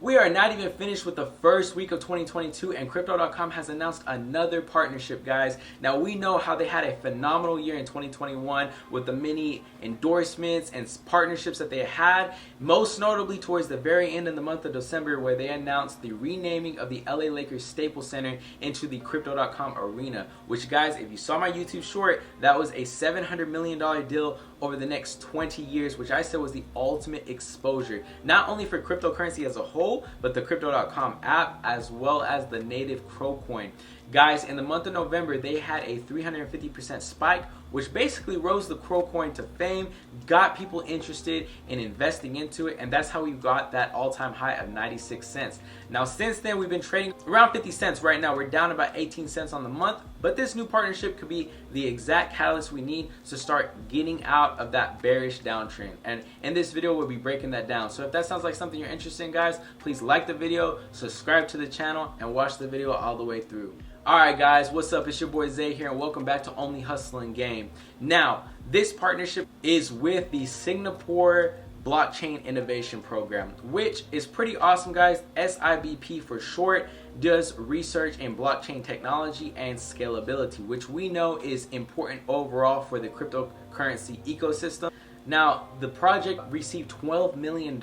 We are not even finished with the first week of 2022 and Crypto.com has announced another partnership, guys. Now we know how they had a phenomenal year in 2021 with the many endorsements and partnerships that they had, most notably towards the very end of the month of December where they announced the renaming of the LA Lakers Staples Center into the Crypto.com Arena, which, guys, if you saw my YouTube short, that was a $700 million deal over the next 20 years, which I said was the ultimate exposure, not only for cryptocurrency as a whole, but the Crypto.com app as well as the native CRO coin. Guys, in the month of November, they had a 350% spike, which basically rose the CRO coin to fame, got people interested in investing into it, and that's how we got that all-time high of 96 cents. Now, since then, we've been trading around 50 cents. Right now, we're down about 18 cents on the month, but this new partnership could be the exact catalyst we need to start getting out of that bearish downtrend. And in this video, we'll be breaking that down. So if that sounds like something you're interested in, guys, please like the video, subscribe to the channel, and watch the video all the way through. Alright guys, what's up? It's your boy Zay here and welcome back to Only Hustling Game. Now, this partnership is with the Singapore Blockchain Innovation Program, which is pretty awesome, guys. SIBP for short does research in blockchain technology and scalability, which we know is important overall for the cryptocurrency ecosystem. Now, the project received $12 million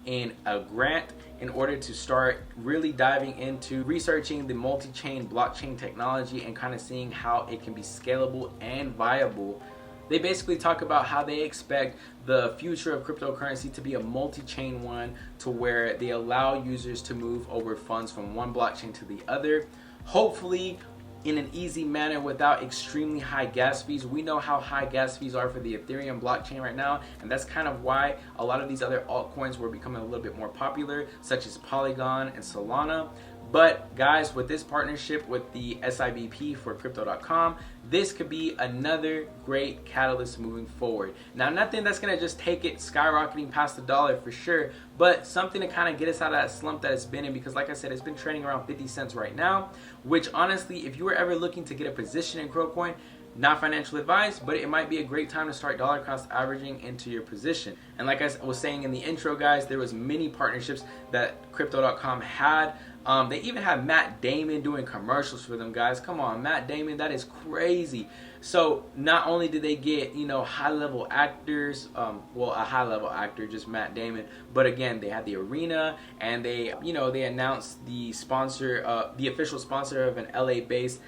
in a grant in order to start really diving into researching the multi-chain blockchain technology and kind of seeing how it can be scalable and viable. They basically talk about how they expect the future of cryptocurrency to be a multi-chain one, to where they allow users to move over funds from one blockchain to the other, hopefully in an easy manner without extremely high gas fees. We know how high gas fees are for the Ethereum blockchain right now, and that's kind of why a lot of these other altcoins were becoming a little bit more popular, such as Polygon and Solana. But guys, with this partnership with the SIBP for Crypto.com, this could be another great catalyst moving forward. Now, nothing that's gonna just take it skyrocketing past the dollar for sure, but something to kind of get us out of that slump that it's been in, because like I said, it's been trading around 50 cents right now, which honestly, if you were ever looking to get a position in CROcoin, not financial advice, but it might be a great time to start dollar cost averaging into your position. And like I was saying in the intro, guys, there was many partnerships that Crypto.com had. They even had Matt Damon doing commercials for them, guys. Come on, Matt Damon, that is crazy. So not only did they get, high-level actors, well, a high-level actor, just Matt Damon, but again, they had the arena, and they, they announced the sponsor, the official sponsor of an LA-based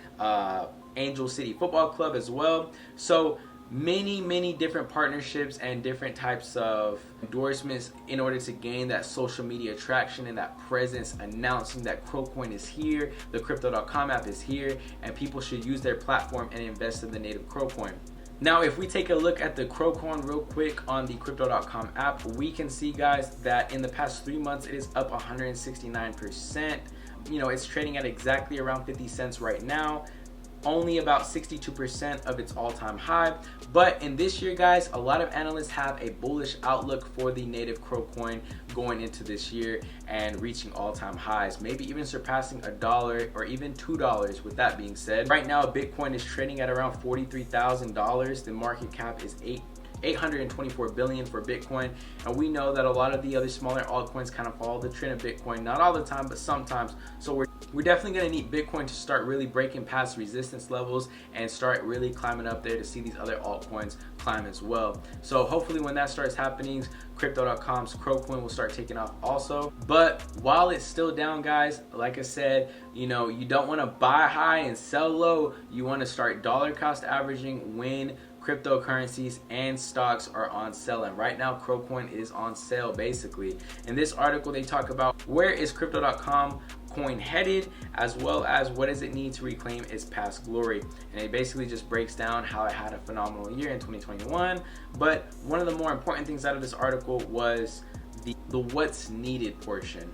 Angel City Football Club as well. So many different partnerships and different types of endorsements in order to gain that social media traction and that presence, announcing that CROcoin is here, the Crypto.com app is here, and people should use their platform and invest in the native CROcoin. Now, if we take a look at the CROcoin real quick on the Crypto.com app, we can see, guys, that in the past 3 months it is up 169%. It's trading at exactly around 50 cents right now, only about 62% of its all-time high. But in this year, guys, a lot of analysts have a bullish outlook for the native CROcoin going into this year and reaching all-time highs, maybe even surpassing $1 or even $2. With that being said, right now Bitcoin is trading at around $43,000. The market cap is 824 billion for Bitcoin, and we know that a lot of the other smaller altcoins kind of follow the trend of Bitcoin, not all the time, but sometimes. So we're definitely going to need Bitcoin to start really breaking past resistance levels and start really climbing up there to see these other altcoins climb as well. So hopefully when that starts happening, Crypto.com's CROcoin will start taking off also. But while it's still down, guys, like I said, you don't want to buy high and sell low. You want to start dollar cost averaging when cryptocurrencies and stocks are on sale, and right now CROcoin is on sale basically. In this article, they talk about where is Crypto.com coin headed, as well as what does it need to reclaim its past glory. And it basically just breaks down how it had a phenomenal year in 2021. But one of the more important things out of this article was the what's needed portion.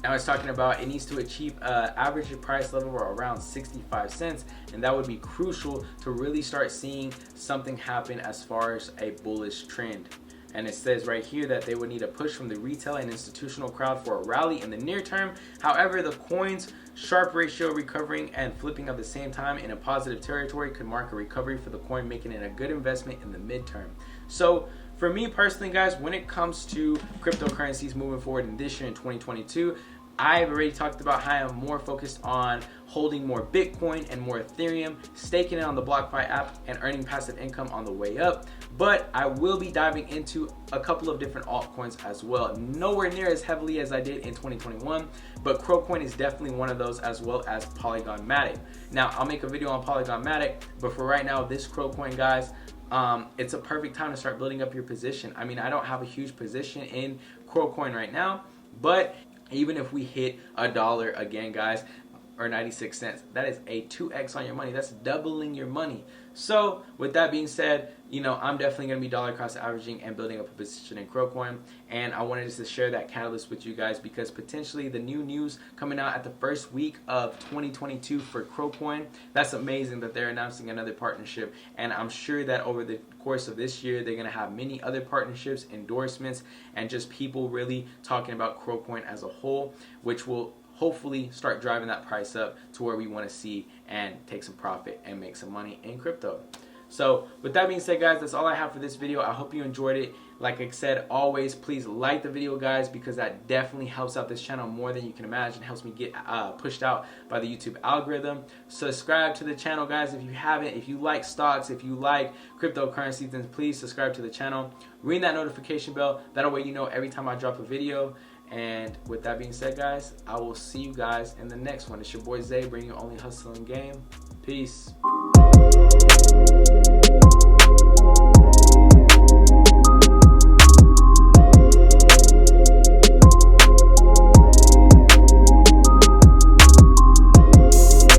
Now it's talking about it needs to achieve an average price level of around 65 cents, and that would be crucial to really start seeing something happen as far as a bullish trend. And it says right here that they would need a push from the retail and institutional crowd for a rally in the near term. However, the coin's sharp ratio recovering and flipping at the same time in a positive territory could mark a recovery for the coin, making it a good investment in the midterm. So for me personally, guys, when it comes to cryptocurrencies moving forward in this year in 2022, I've already talked about how I'm more focused on holding more Bitcoin and more Ethereum, staking it on the BlockFi app, and earning passive income on the way up. But I will be diving into a couple of different altcoins as well. Nowhere near as heavily as I did in 2021, but CRO is definitely one of those, as well as Polygon Matic. Now, I'll make a video on Polygon Matic, but for right now, this CRO, guys, it's a perfect time to start building up your position. I mean, I don't have a huge position in CRO right now, but even if we hit $1 again, guys, or 96 cents, that is a 2x on your money. That's doubling your money. So with that being said, you know, I'm definitely going to be dollar cost averaging and building up a position in CRO, and I wanted to share that catalyst with you guys because potentially the new news coming out at the first week of 2022 for CRO, that's amazing that they're announcing another partnership, and I'm sure that over the course of this year they're going to have many other partnerships, endorsements, and just people really talking about CRO as a whole, which will hopefully start driving that price up to where we want to see and take some profit and make some money in crypto. So with that being said, guys, that's all I have for this video. I hope you enjoyed it. Like I said, always please like the video, guys, because that definitely helps out this channel more than you can imagine. It helps me get pushed out by the YouTube algorithm. Subscribe to the channel, guys, if you haven't. If you like stocks, if you like cryptocurrencies, then please subscribe to the channel. Ring that notification bell. That way you know every time I drop a video. And with that being said, guys, I will see you guys in the next one. It's your boy Zay, bringing you only hustling game. Peace.